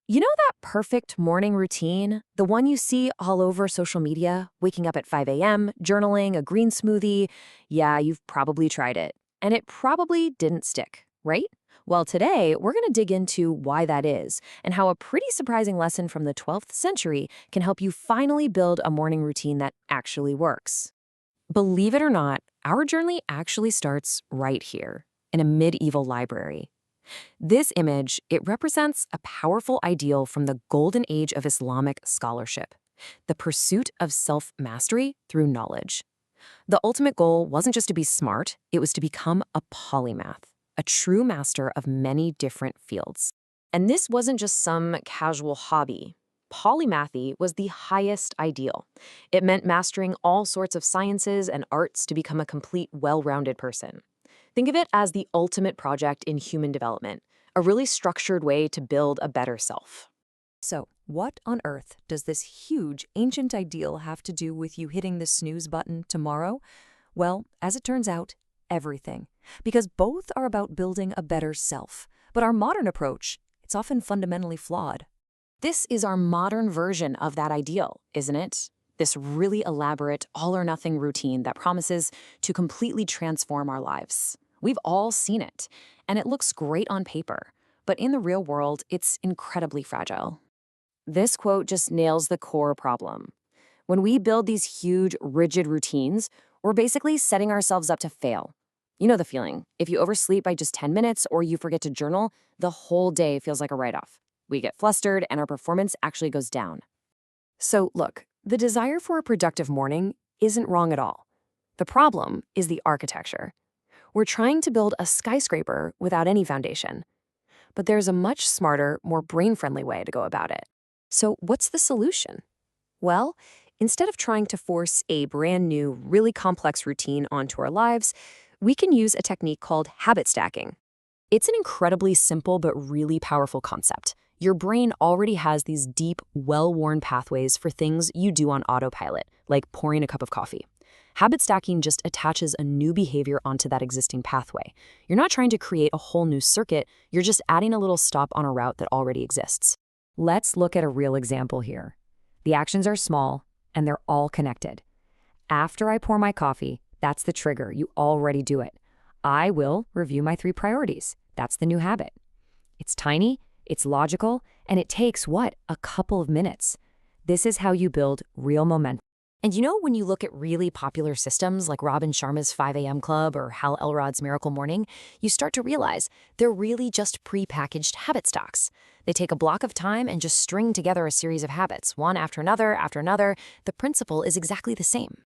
You know that perfect morning routine? The one you see all over social media? Waking up at 5 a.m., journaling, a green smoothie? Yeah, you've probably tried it. And it probably didn't stick, right? Well, today we're going to dig into why that is and how a pretty surprising lesson from the 12th century can help you finally build a morning routine that actually works. Believe it or not, our journey actually starts right here in a medieval library. This image, it represents a powerful ideal from the golden age of Islamic scholarship, the pursuit of self-mastery through knowledge. The ultimate goal wasn't just to be smart, it was to become a polymath, a true master of many different fields. And this wasn't just some casual hobby. Polymathy was the highest ideal. It meant mastering all sorts of sciences and arts to become a complete, well-rounded person. Think of it as the ultimate project in human development, a really structured way to build a better self. So, what on earth does this huge ancient ideal have to do with you hitting the snooze button tomorrow? Well, as it turns out, everything. Because both are about building a better self. But our modern approach, it's often fundamentally flawed. This is our modern version of that ideal, isn't it? This really elaborate, all or nothing routine that promises to completely transform our lives. We've all seen it, and it looks great on paper, but in the real world, it's incredibly fragile. This quote just nails the core problem. When we build these huge, rigid routines, we're basically setting ourselves up to fail. You know the feeling. If you oversleep by just 10 minutes or you forget to journal, the whole day feels like a write-off. We get flustered and our performance actually goes down. So look, the desire for a productive morning isn't wrong at all. The problem is the architecture. We're trying to build a skyscraper without any foundation. But there's a much smarter, more brain-friendly way to go about it. So what's the solution? Well, instead of trying to force a brand new, really complex routine onto our lives, we can use a technique called habit stacking. It's an incredibly simple but really powerful concept. Your brain already has these deep, well-worn pathways for things you do on autopilot, like pouring a cup of coffee. Habit stacking just attaches a new behavior onto that existing pathway. You're not trying to create a whole new circuit, you're just adding a little stop on a route that already exists. Let's look at a real example here. The actions are small, and they're all connected. After I pour my coffee, that's the trigger. You already do it. I will review my 3 priorities. That's the new habit. It's tiny, it's logical, and it takes, what, a couple of minutes. This is how you build real momentum. And you know, when you look at really popular systems like Robin Sharma's 5 a.m. Club or Hal Elrod's Miracle Morning, you start to realize they're really just pre-packaged habit stocks. They take a block of time and just string together a series of habits, one after another after another. The principle is exactly the same.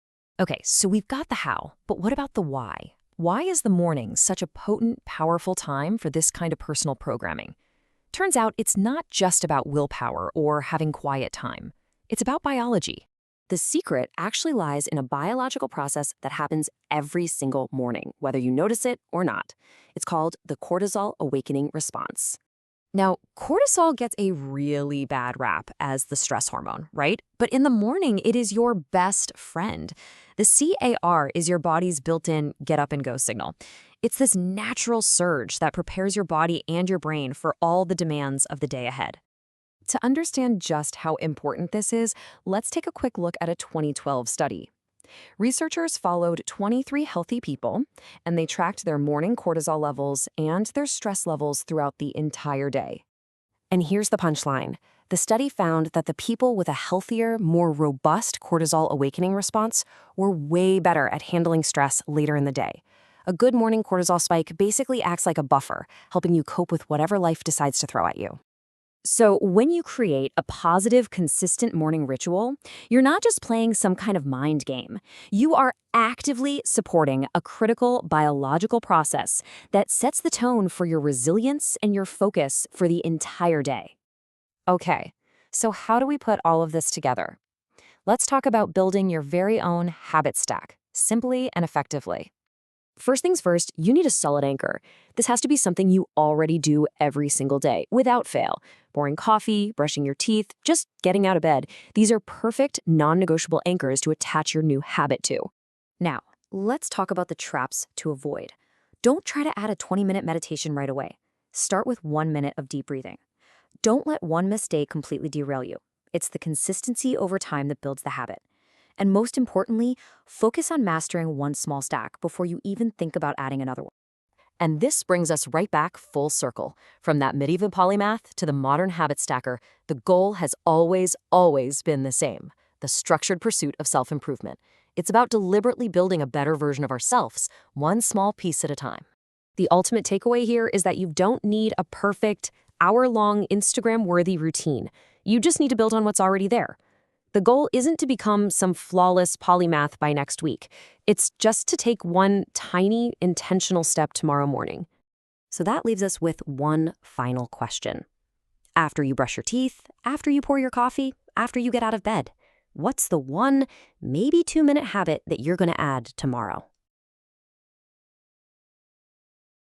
Okay, so we've got the how, but what about the why? Why is the morning such a potent, powerful time for this kind of personal programming? Turns out it's not just about willpower or having quiet time. It's about biology. The secret actually lies in a biological process that happens every single morning, whether you notice it or not. It's called the cortisol awakening response. Now, cortisol gets a really bad rap as the stress hormone, right? But in the morning, it is your best friend. The CAR is your body's built-in get up and go signal. It's this natural surge that prepares your body and your brain for all the demands of the day ahead. To understand just how important this is, let's take a quick look at a 2012 study. Researchers followed 23 healthy people, and they tracked their morning cortisol levels and their stress levels throughout the entire day. And here's the punchline. The study found that the people with a healthier, more robust cortisol awakening response were way better at handling stress later in the day. A good morning cortisol spike basically acts like a buffer, helping you cope with whatever life decides to throw at you. So when you create a positive, consistent morning ritual, you're not just playing some kind of mind game. You are actively supporting a critical biological process that sets the tone for your resilience and your focus for the entire day. Okay, so how do we put all of this together? Let's talk about building your very own habit stack, simply and effectively. First things first, you need a solid anchor. This has to be something you already do every single day, without fail. Pouring coffee, brushing your teeth, just getting out of bed. These are perfect, non-negotiable anchors to attach your new habit to. Now, let's talk about the traps to avoid. Don't try to add a 20-minute meditation right away. Start with 1 minute of deep breathing. Don't let one mistake completely derail you. It's the consistency over time that builds the habit. And most importantly, focus on mastering one small stack before you even think about adding another one. And this brings us right back full circle. From that medieval polymath to the modern habit stacker, the goal has always been the same: the structured pursuit of self-improvement. It's about deliberately building a better version of ourselves, one small piece at a time. The ultimate takeaway here is that you don't need a perfect, hour-long Instagram-worthy routine. You just need to build on what's already there. The goal isn't to become some flawless polymath by next week. It's just to take one tiny, intentional step tomorrow morning. So that leaves us with one final question. After you brush your teeth, after you pour your coffee, after you get out of bed, what's the one, maybe 2-minute habit that you're going to add tomorrow?